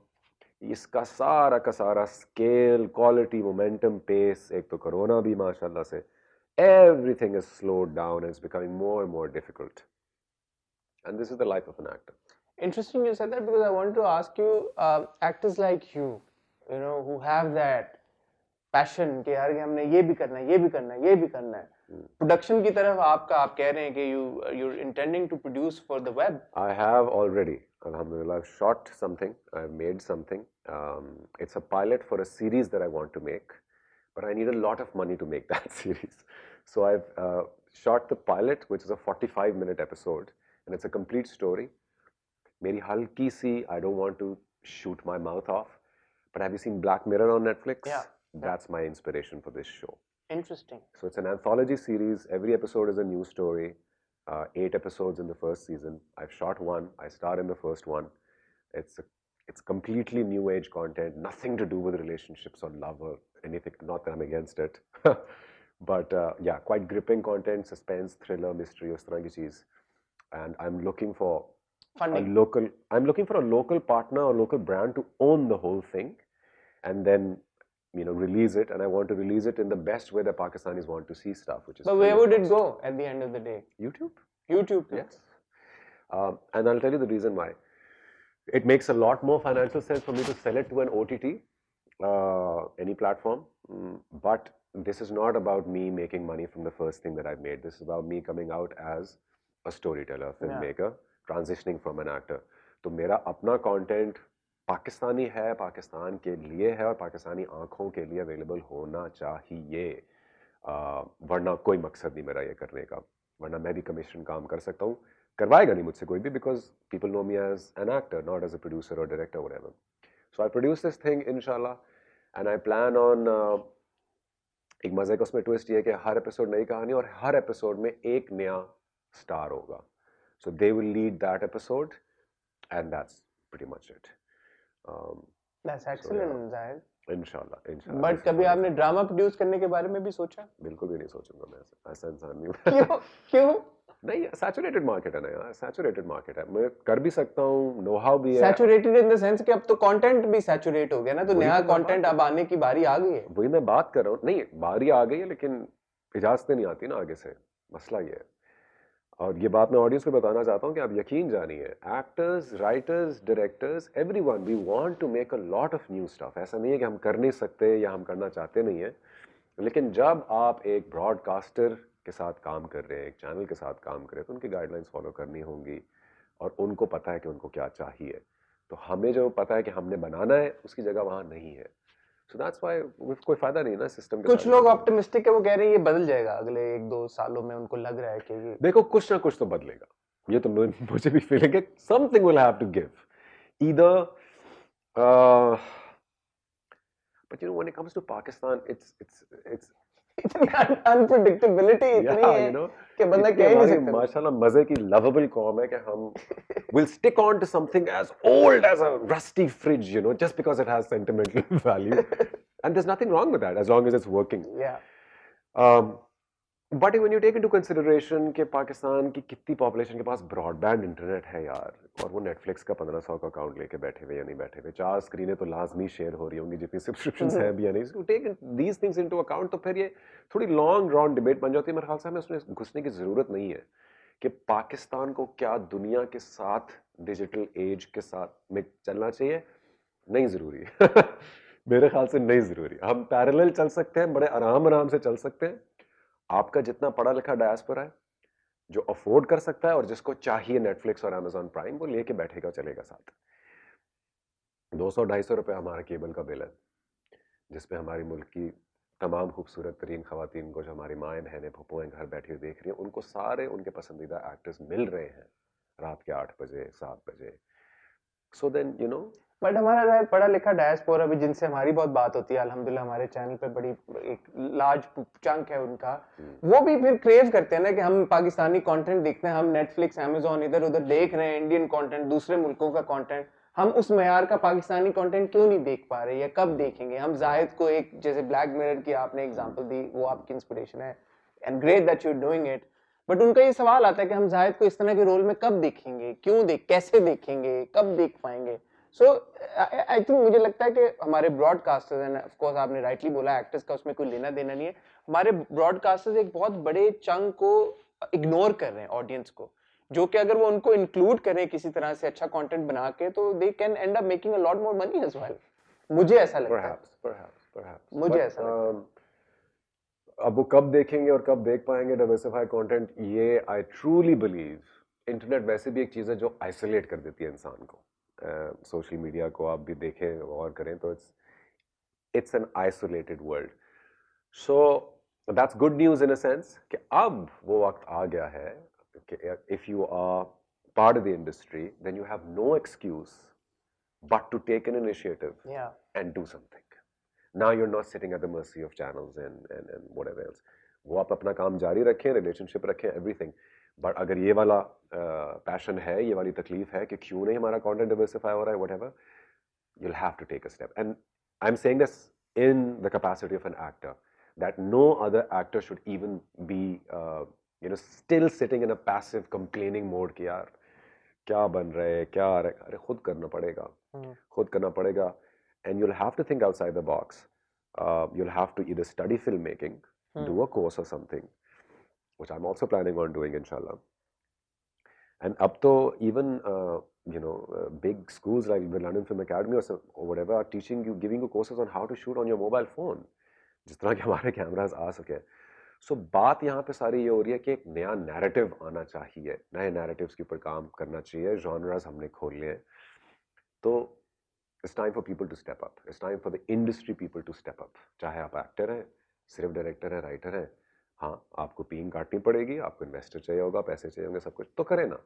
इसका सारा का सारा scale, quality, momentum, pace, एक तो corona भी माशाल्लाह से, everything is slowed down and it's becoming more and more difficult. And this is the life of an actor. Interesting you said that because I wanted to ask you, actors like you, who have that passion कि यार कि हमने ये भी करना है, ये भी करना है, ये भी करना है. Production की तरफ आप कह रहे हैं कि you're intending to produce for the web. I have already, alhamdulillah, I've shot something, I've made something. It's a pilot for a series that I want to make, but I need a lot of money to make that series. So I've shot the pilot, which is a 45-minute episode, and it's a complete story. Meri halki si, I don't want to shoot my mouth off, but have you seen Black Mirror on Netflix? Yeah. That's my inspiration for this show. Interesting. So it's an anthology series. Every episode is a new story. 8 episodes in the first season. I've shot one. I star in the first one. It's completely new age content. Nothing to do with relationships or love or anything. Not that I'm against it. But yeah, quite gripping content, suspense, thriller, mystery, us tarah ki cheez. And I'm looking for Funding. I'm looking for a local partner or local brand to own the whole thing and then release it, and I want to release it in the best way that Pakistanis want to see stuff, which is. But where would it go at the end of the day? YouTube. YouTube. Yes. And I'll tell you the reason why. It makes a lot more financial sense for me to sell it to an OTT, any platform. But this is not about me making money from the first thing that I've made. This is about me coming out as a storyteller, filmmaker, transitioning from an actor. तो मेरा अपना content Pakistani है, पाकिस्तान के लिए है और पाकिस्तानी आंखों के लिए अवेलेबल होना चाहिए. वरना कोई मकसद नहीं मेरा ये करने का. वरना मैं भी कमीशन काम कर सकता हूँ. करवाएगा नहीं मुझसे कोई भी, because people know me as an actor, not as a producer or director or whatever. So I produce this thing inshallah, and I plan on एक मजे का उसमें ट्विस्ट ये है कि हर एपिसोड नई कहानी और हर एपिसोड में एक नया स्टार होगा. So they will lead that episode, and that's pretty much it. That's excellent, Zahid. इंशाल्लाह इंशाल्लाह। बट कभी आपने ड्रामा प्रोड्यूस करने के बारे में भी सोचा? बिल्कुल भी नहीं सोचूंगा मैं, ऐसा इंसान नहीं हूँ। क्यों क्यों? नहीं, सैचुरेटेड मार्केट है ना यार, सैचुरेटेड मार्केट है, मैं कर भी सकता हूँ, नो हाउ भी है। सैचुरेटेड इन द सेंस कि अब तो कंटेंट भी सैचुरेट हो गया ना, तो नया कंटेंट अब आने की बारी आ गई है। वही मैं बात कर रहा हूँ, नहीं बारी आ गई है लेकिन इजाजतें नहीं आती ना आगे से, मसला ये है। और ये बात मैं ऑडियंस को बताना चाहता हूँ कि आप यकीन जानिए, actors, writers, directors, everyone, we want to make a lot of new stuff. ऐसा नहीं है कि हम कर नहीं सकते या हम करना चाहते नहीं है, लेकिन जब आप एक ब्रॉडकास्टर के साथ काम कर रहे हैं, एक चैनल के साथ काम कर रहे हैं, तो उनकी गाइडलाइंस फॉलो करनी होंगी और उनको पता है कि उनको क्या चाहिए। तो हमें जो पता है कि हमने बनाना है, उसकी जगह वहाँ नहीं है। सो दैट्स व्हाई कोई फायदा नहीं ना सिस्टम के। कुछ लोग ऑप्टिमिस्टिक है, वो कह रहे हैं ये बदल जाएगा अगले 1-2 सालों में, उनको लग रहा है कि ये देखो कुछ ना कुछ तो बदलेगा, ये तो मुझे भी फीलिंग है, something will have to give either. But you know, when it comes to Pakistan, it's unpredictability इतनी yeah, है you know, कि बंदा कह ही नहीं सकता। माशाल्लाह मजे की लवेबल कौम है कि हम will stick on to something as old as a rusty fridge, you know, just because it has sentimental value, and there's nothing wrong with that as long as it's working. Yeah. But when you take into consideration कि पाकिस्तान की कितनी population के पास broadband internet है यार, और वो Netflix का 1500 का अकाउंट लेके बैठे हुए या नहीं बैठे हुए, 4 स्क्रीनें तो लाजमी शेयर हो रही होंगी जितनी सब्सक्रिप्शंस हैं भी या नहीं, take these things into account, तो फिर ये थोड़ी लॉन्ग रन डिबेट बन जाती है। मेरे ख्याल से हमें उसमें घुसने की जरूरत नहीं है कि पाकिस्तान को क्या दुनिया के साथ, डिजिटल एज के साथ में चलना चाहिए, नहीं जरूरी मेरे ख्याल से नहीं जरूरी। हम पैरेलल चल सकते हैं, बड़े आराम से चल सकते हैं। आपका जितना पढ़ा लिखा डायस्पोरा है, जो अफोर्ड कर सकता है और जिसको चाहिए नेटफ्लिक्स और अमेजॉन प्राइम, वो लेके बैठेगा चलेगा साथ। 200-250 रुपए हमारा केबल का बिल है, जिसपे हमारी मुल्क की तमाम खूबसूरत तरीन खवातीन को, जो हमारी माएँ बहनें फुप्पुएं घर बैठी हुई देख रही हैं, उनको सारे उनके पसंदीदा एक्टर्स मिल रहे हैं रात के 8 बजे 7 बजे। So then you know, but हमारा पढ़ा लिखा डायस्पोरा भी, जिनसे हमारी बहुत बात होती है अल्हम्दुलिल्लाह, हमारे चैनल पे बड़ी एक लार्ज चंक है उनका, वो भी फिर क्रेव करते हैं ना कि हम पाकिस्तानी कंटेंट देखते हैं, हम नेटफ्लिक्स अमेजोन इधर उधर देख रहे हैं इंडियन कंटेंट, दूसरे मुल्कों का कंटेंट, हम उस मेयार का पाकिस्तानी कंटेंट क्यों नहीं देख पा रहे, या कब देखेंगे हम? जाहिद को एक जैसे ब्लैक मिरर की आपने एग्जांपल दी, वो आपकी इंस्पिरेशन है and great that you are doing it, but उनका ये सवाल आता है कि हम जाहिद को इस तरह के रोल में कब देखेंगे, क्यों कैसे देखेंगे, कब देख पाएंगे? सो आई थिंक, मुझे लगता है कि हमारे ब्रॉडकास्टर्स, एंड ऑफ कोर्स आपने राइटली बोला एक्टर्स का उसमें कोई लेना देना नहीं है, हमारे ब्रॉडकास्टर्स एक बहुत बड़े चंक को इग्नोर कर रहे हैं ऑडियंस को, जो कि अगर वो उनको इंक्लूड करें किसी तरह से अच्छा कंटेंट बना के, तो they can end up making a lot more money as well. मुझे ऐसा लगता है, मुझे ऐसा लगता है। अब वो कब देखेंगे और कब देख पाएंगे डाइवर्सिफाइड कंटेंट, ये आई ट्रूली बिलीव, इंटरनेट वैसे भी एक चीज़ है जो आइसोलेट कर देती है इंसान को। सोशल मीडिया को आप भी देखें और करें तो it's an isolated world. So that's good news in a sense कि अब वो वक्त आ गया है कि if you are part of the industry, then you have no excuse but to take an initiative and do something. Now you're not sitting at the mercy of channels and whatever else. वो आप अपना काम जारी रखें, relationship रखें, everything, but अगर ये वाला पैशन है, ये वाली तकलीफ है कि क्यों नहीं हमारा कंटेंट डाइवर्सिफाई हो रहा है, whatever, you'll have to take a step. And I'm saying this in the capacity of an actor, that no other actor should even be still sitting in a passive complaining mode कि यार क्या बन रहा है, क्या आ रहा है। अरे खुद करना पड़ेगा, खुद करना पड़ेगा, and you'll have to think outside the box. You'll have to either study filmmaking, do a course or something, which I'm also planning on doing, inshallah. And up to even big schools like the London Film Academy or whatever are teaching you, giving you courses on how to shoot on your mobile phone, जिस तरह के हमारे cameras आ सके। सो बात यहाँ पे सारी ये हो रही है कि एक नया नैरेटिव आना चाहिए, नए नैरेटिव्स के ऊपर काम करना चाहिए, जॉनरास हमने खोल लिए। तो It's time for people to step up. It's time for the industry people to step up. चाहे आप एक्टर हैं, सिर्फ डायरेक्टर हैं, राइटर हैं, हाँ आपको पीन काटनी पड़ेगी, आपको इन्वेस्टर चाहिए होगा, पैसे चाहिए होंगे, सब कुछ तो करें ना।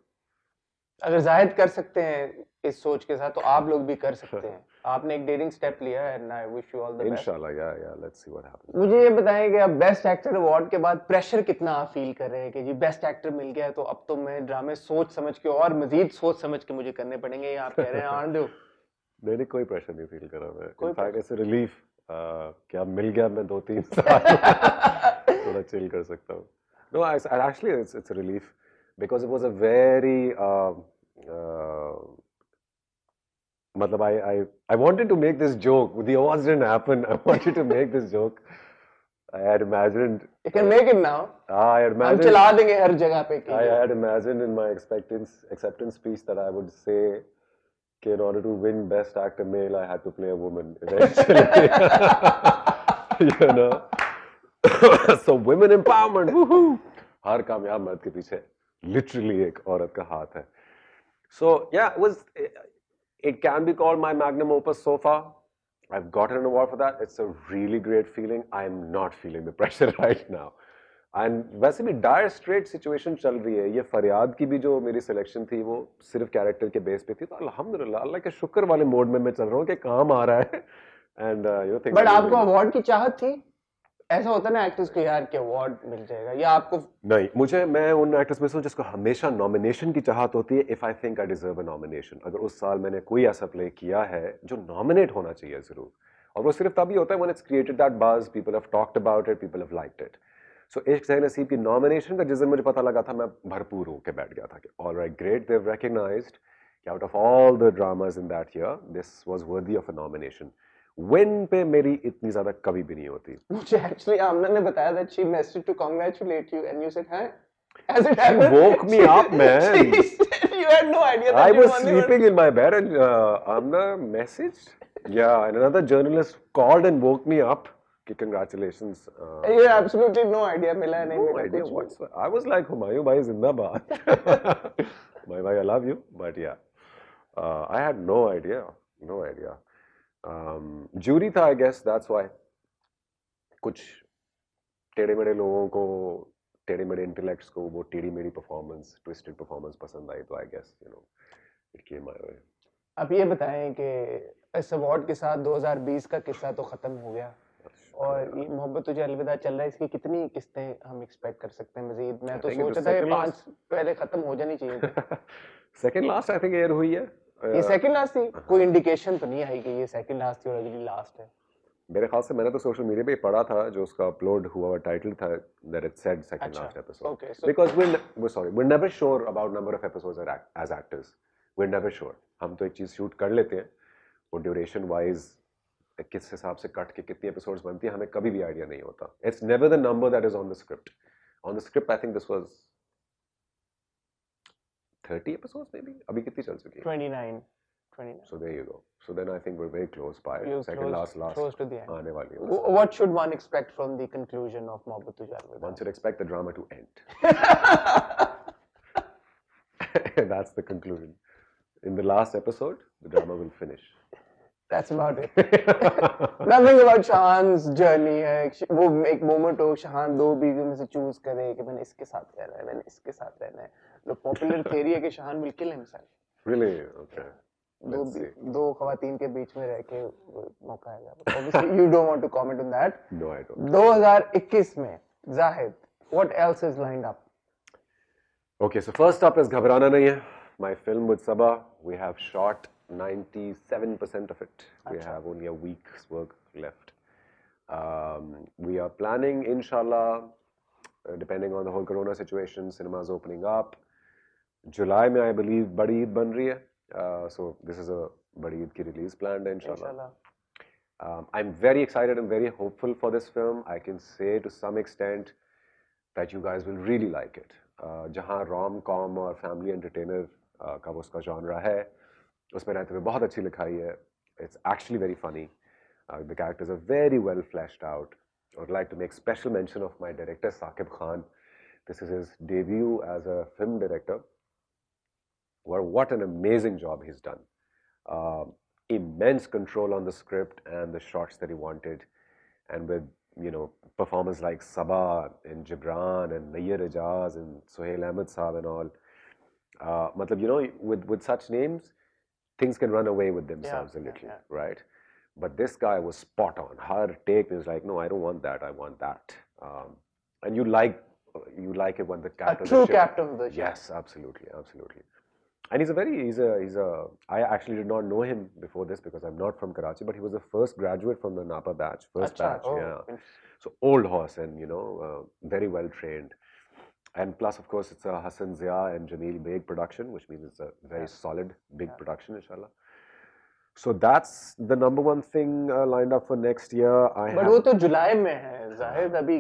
अगर जाहिद कर सकते हैं इस सोच के साथ, तो आप लोग भी कर सकते हैं। आपने एक डेयरिंग स्टेप लिया है, and I wish you all the best. इंशाल्लाह, या लेट्स सी व्हाट हैपेंस। मुझे ये बताएं कि आप बेस्ट एक्टर अवार्ड के बाद प्रेशर कितना आप फील कर रहे हैं कि जी बेस्ट एक्टर मिल गया है, तो अब तो मैं ड्रामे सोच समझ के और मजीद सोच समझ के मुझे करने पड़ेंगे, या आप कह रहे हैं आने दो? नहीं कोई प्रेशर नहीं फील करा मैं कोई इनफैक्ट इट्स रिलीफ कि अब मिल गया मैं 2-3 साल थोड़ा चिल कर सकता हूँ no actually it's a relief because it was a very मतलब I wanted to make this joke the awards didn't happen I wanted to make this joke I had imagined You can make it now. I had हम imagined चला देंगे हर जगह पे I had imagined in my acceptance speech that I would say in order to win Best Actor Male, I had to play a woman eventually. You know? So women empowerment, woohoo! हर कामयाब मर्द के पीछे literally एक औरत का हाथ है. So yeah, it can be called my magnum opus so far. I've gotten an award for that. It's a really great feeling. I'm not feeling the pressure right now. And वैसे भी Dyer straight situation चल रही है ये फरियाद की भी जो मेरी सिलेक्शन थी वो सिर्फ कैरेक्टर के बेस पे थी तो अल्हम्दुलिल्लाह अल्लाह के शुक्र वाले मोड में मैं चल रहा हूँ कि काम आ रहा है एंड यू थिंक बट आपको अवार्ड की चाहत थी ऐसा होता है ना एक्टर्स को यार कि अवार्ड मिल जाएगा या आपको नहीं मैं उन एक्टर्स में से हूँ जिसको हमेशा नॉमिनेशन की चाहत होती है if I think I deserve a nomination अगर उस साल मैंने कोई ऐसा प्ले किया है जो नॉमिनेट होना चाहिए जरूर और वो सिर्फ तभी होता है when it's created that buzz people have talked about it people have liked it so इश्क सही नसीब की नॉमिनेशन का जिस दिन मुझे पता लगा था मैं भरपूर होकर बैठ गया था कि all right great they have recognised कि out of all the dramas in that year this was worthy of a nomination win पे मेरी इतनी ज्यादा कभी भी नहीं होती मुझे एक्चुअली आमना ने बताया that she message to congratulate you and you said हां as it happened she woke me up man you had no idea that I was sleeping in my bed and Amna messaged yeah and another journalist called and woke me up congratulations you had absolutely no idea mila nahi no idea what's I was like Humayun bhai zindabad my bhai I love you but yeah I had no idea jury था I guess that's why कुछ टेढ़े मेढ़े लोगों को टेढ़े मेढ़े intellects को वो टेढ़ी मेढ़ी परफॉर्मेंस ट्विस्टेड परफॉर्मेंस पसंद आई तो I guess you know it came my way अब ये बताएं कि इस अवार्ड के साथ 2020 का किस्सा तो खत्म हो गया और ये मोहब्बत तुझे अलविदा चल रहा है इसकी कितनी किस्तें हम एक्सपेक्ट कर सकते हैं मजीद मैं तो सोच रहा था कि 5 पहले खत्म हो जानी चाहिए थी second last I think air हुई है ये सेकंड लास्ट थी कोई इंडिकेशन तो नहीं आई कि ये सेकंड लास्ट थी और अगली लास्ट है मेरे ख्याल से मैंने तो सोशल मीडिया पे पढ़ा था जो उसका अपलोड हुआ हुआ टाइटल था that it said second last episode because we're never sure about number of episodes as actors we're never sure हम तो एक चीज शूट कर लेते हैं वो ड्यूरेशन वाइज किस हिसाब से कट के कितनी एपिसोड्स बनती है हमें कभी भी आइडिया नहीं होता it's never the number that is on the script I think this was 30 episodes maybe अभी कितनी चल चुकी है 29 so there you go so then I think we're very close by second last close to the end aane wali what should one expect from the conclusion of Mohabbat Tujhe Alvida one should expect the drama to end that's the conclusion in the last episode the drama will finish that's about it nothing about Shahan's journey है वो एक moment हो शाहान दो बीवियों में से choose करे कि मैंने इसके साथ रहना है मैंने इसके साथ रहना है the popular theory है कि शाहान will kill himself really okay दो खवातीन के बीच में रह के मौका आएगा obviously you don't want to comment on that no I don't 2021 में Zahid what else is lined up okay so first up is घबराना नहीं है my film with Saba we have shot 97% of it we have only a week's work left we are planning inshallah depending on the whole corona situation cinemas opening up July में I believe बड़ी ईद बन रही है so this is a Badi Eid ki release planned inshallah. I'm very excited and very hopeful for this film. I can say to some extent that you guys will really like it. जहाँ rom-com और family entertainer का वो उसका genre है, उसमें रहते हुए बहुत अच्छी लिखाई है. It's actually very funny. The characters are very well fleshed out. I would like to make special mention of my director Saqib Khan. This is his debut as a film director. What an amazing job he's done. Immense control on the script and the shots that he wanted. And with, you know, performers like Sabah and Gibran and Nayyar Ijaz and Sohail Ahmed Saab and all. Matlab, you know, with such names, things can run away with themselves a little, right? But this guy was spot on. Her take is like, no, I don't want that. I want that. And you like it when the characters a true captain of the show. Yes, absolutely. And I actually did not know him before this because I'm not from Karachi, but he was the first graduate from the Napa batch, first अच्छा, batch, oh, yeah. interesting. So old horse and, very well trained. And plus, of course, it's a Hassan Zia and Jameel Baig production, which means it's a very solid, big production, inshallah. So that's the number one thing lined up for next year. But वो तो जुलाई में है जाहिद, अभी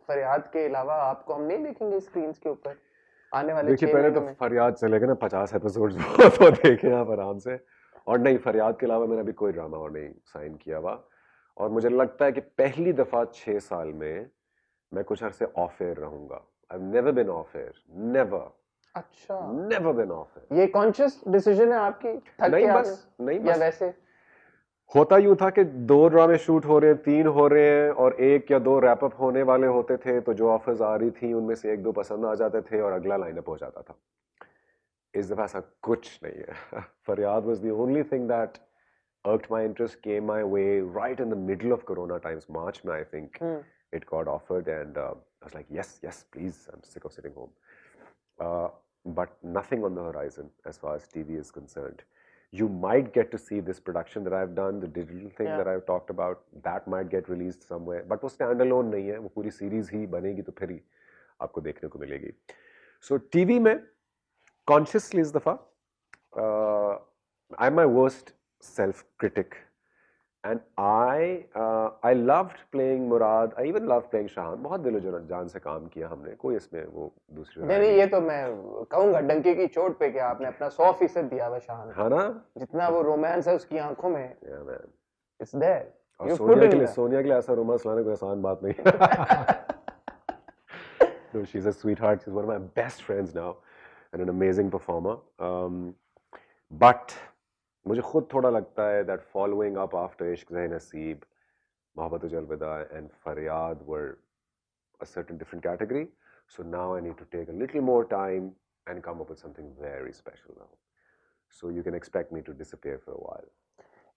फरियाद के अलावा आपको हम नहीं देखेंगे स्क्रीन्स के ऊपर आने वाले 6 पहले तो महीनों में। फरियाद चलेगा ना 50 एपिसोड्स वो तो देखें आप आराम से। और नहीं, फरियाद के अलावा मैंने अभी कोई ड्रामा और नहीं साइन किया हुआ, और मुझे लगता है कि पहली दफा 6 साल में मैं कुछ अरसे ऑफ एयर रहूंगा। I've never been off air, never. अच्छा, never been off air. ये कॉन्शियस डिसीजन है आपकी, थक नहीं के बस, नहीं या बस वैसे? होता यूं था कि 2 ड्रामे शूट हो रहे हैं, 3 हो रहे हैं, और 1 या 2 रैप अप होने वाले होते थे, तो जो ऑफर्स आ रही थी उनमें से 1-2 पसंद आ जाते थे और अगला लाइनअप हो जाता था। इस दफा ऐसा कुछ नहीं है। फरियाद was the only thing that irked my interest, came my way right in the middle of Corona times, March में I think it got offered, and I was like, yes, please, I'm sick of sitting home. But nothing on the horizon as far as TV is concerned. You might get to see this production that I've done, the digital thing that I've talked about, that might get released somewhere, but वो standalone नहीं है, वो पूरी series ही बनेगी तो फिर ही आपको देखने को मिलेगी. So TV में consciously इस दफा I'm my worst self-critic, and I loved playing Murad. I even loved playing Shahan. बहुत दिलो जान से काम किया हमने, कोई इसमें वो दूसरी राय नहीं, ये तो मैं कहूंगा डंके की चोट पे कि आपने अपना 100% दिया हुआ शान, हाँ ना, जितना वो रोमांस है उसकी आंखों में, yeah man. it's there. और You put in the... Sonia के लिए ऐसा रोमांस लाना कोई आसान बात नहीं। No, she's a sweetheart. She's one of my best friends now, and an amazing performer. But मुझे खुद थोड़ा लगता है that following up after Ishq Zain Naseeb, Mohabbat Ujal Vida and Faryad were a certain different category. So now I need to take a little more time and come up with something very special now. So you can expect me to disappear for a while.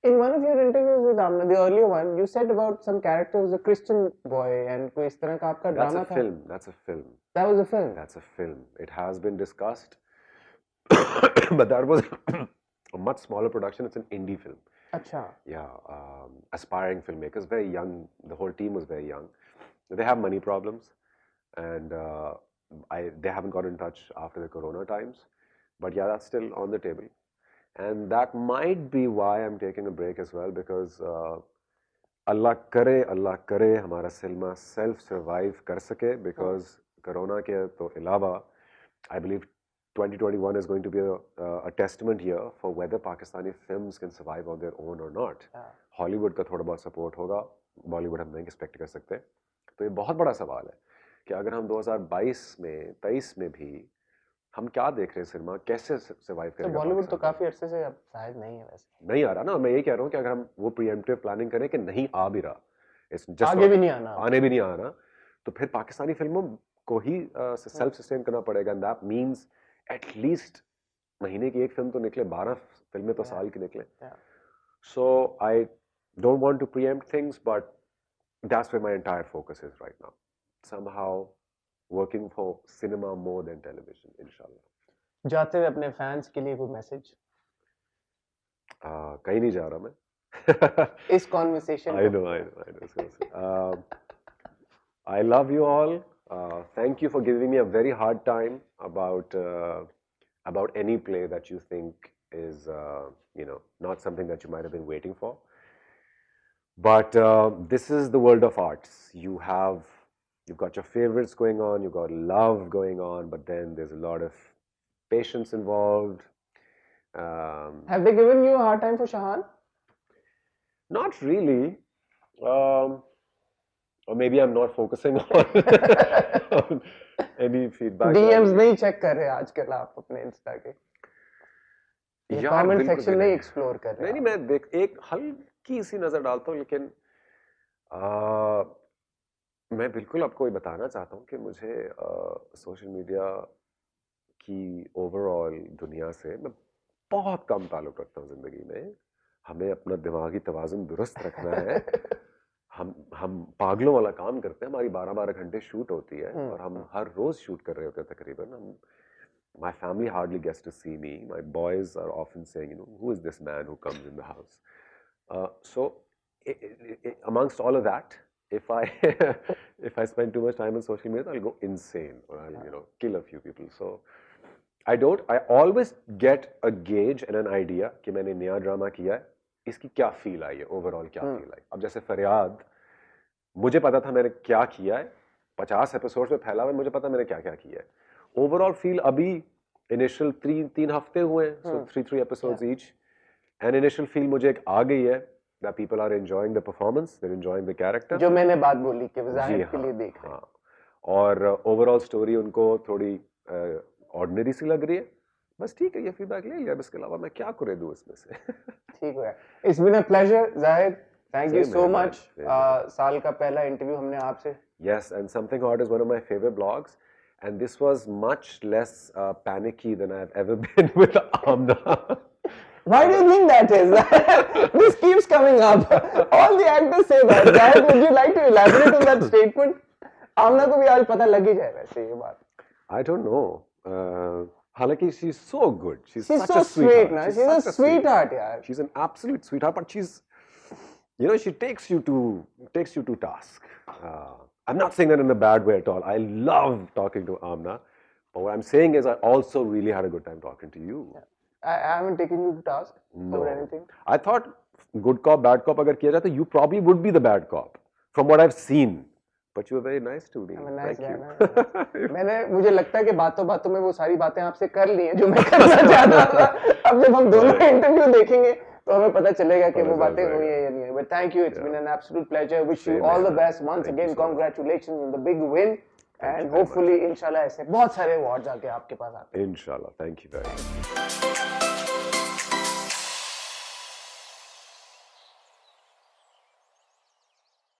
In one of your interviews with Amna, the earlier one, you said about some character was a Christian boy and कोई इस तरह का आपका That's drama a था. film. That's a film. That was a film. That's a film. It has been discussed, but that was a much smaller production. It's an indie film. अच्छा. Yeah, aspiring filmmakers, very young. The whole team was very young. They have money problems, and they haven't got in touch after the Corona times. But yeah, that's still on the table, and that might be why I'm taking a break as well, because Allah करे हमारा cinema self survive कर सके, because Corona के तो अलावा I believe 2021 is going to be a testament year for whether Pakistani films can survive on their own or not. Hollywood का थोड़ा बहुत support होगा, Bollywood हम नहीं expect कर सकते. तो ये बहुत बड़ा सवाल है कि अगर हम 2022 में 23 में भी हम क्या देख रहे हैं सिनेमा, कैसे सर्वाइव करेगा? बॉलीवुड तो काफी अरसे से अब शायद नहीं है, वैसे नहीं आ रहा ना। मैं यही कह रहा हूँ कि अगर हम वो प्रीएम्प्टिव प्लानिंग करें कि नहीं आ भी रहा, आगे भी नहीं आना, आने भी नहीं आना, तो फिर पाकिस्तानी फिल्मों को ही सेल्फ सस्टेन करना पड़ेगा, एंड दैट मींस एटलीस्ट महीने की एक फिल्म तो निकले, 12 फिल्में तो साल की निकले. So I don't want to preempt things, but that's where my entire focus is right now, somehow working for cinema more than television, इंशाल्लाह. जाते हुए अपने फैंस के लिए कोई मैसेज? कहीं नहीं जा रहा मैं इस conversation I know. I love you all. Thank you for giving me a very hard time about any play that you think is not something that you might have been waiting for. But this is the world of arts. You've got your favorites going on, you've got love going on, but then there's a lot of patience involved. Have they given you a hard time for Shahan? Not really. Or maybe I'm not focusing on any feedback. DMs नहीं check कर रहे आजकल आप अपने Insta के? ये comment section नहीं explore कर रहे? नहीं, मैं एक हल्की सी नजर डालता हूँ, लेकिन मैं बिल्कुल आपको ये बताना चाहता हूँ कि मुझे सोशल मीडिया की ओवरऑल दुनिया से मैं बहुत कम ताल्लुक रखता हूँ जिंदगी में. हमें अपना दिमागी तवाज़ुन दुरुस्त रखना है. हम पागलों वाला काम करते हैं. हमारी 12-12 घंटे शूट होती है और हम हर रोज शूट कर रहे होते हैं तकरीबन. हम My family hardly gets to see me. My boys are often saying, who is this man who comes in the house? So, amongst all of that, if I if I spend too much time on social media, I'll go insane or I'll kill a few people. So I always get a gauge and an idea कि मैंने नया drama किया है, इसकी क्या feel I है, overall क्या feel I. अब जैसे फरियाद, मुझे पता था मैंने क्या किया है, 50 एपिसोड्स में फैला हुआ है, मुझे पता मैंने क्या क्या किया है. ओवरऑल फील अभी इनिशियल 3 हफ्ते हुए हैं, so 3 episodes each, and initial feel मुझे एक आ गई है that people are enjoying the performance, they're enjoying the character. जो मैंने बात बोली कि जाहिद के लिए देख रहे हैं. और ओवरऑल स्टोरी उनको थोड़ी ऑर्डिनरी सी लग रही है. बस ठीक है, ये फीडबैक ले लिया. इसके अलावा मैं क्या करे दूं इसमें से. ठीक है. It's been a pleasure, Zahid. Thank you so much. साल का पहला इंटरव्यू हमने आपसे. Yes, and Something Hot is one of my favorite blogs, and this was much less panicky than I've ever been with Amna. Why do you think that is? This keeps coming up. All the actors say that. Zahid, would you like to elaborate on that statement? Amna को भी आज पता लग ही जाए वैसे ये बात. I don't know. हालांकि she's so good. She's such so a sweetheart. Sweet, na? She's a sweetheart, yaar. She's an absolute sweetheart, but she's, she takes you to task. I'm not saying that in a bad way at all. I love talking to Amna, but what I'm saying is I also really had a good time talking to you. Yeah. I haven't taken you to task for anything. I thought good cop, bad cop अगर किया जाता, you probably would be the bad cop from what I've seen. But you were very nice to me. I'm a nice Thank guy. मुझे लगता है कि बातों में वो सारी बातें आपसे कर ली हैं जो मैं करना चाहता था. अब जब हम दोनों इंटरव्यू देखेंगे तो हमें पता चलेगा कि वो बातें हुई हैं या नहीं. But thank you. It's been an absolute pleasure. Wish you all the best. Once again, congratulations on the big win. And hopefully, inshallah, ऐसे बहुत सारे awards आके आपके पास आते हैं. Inshallah. Thank you very much.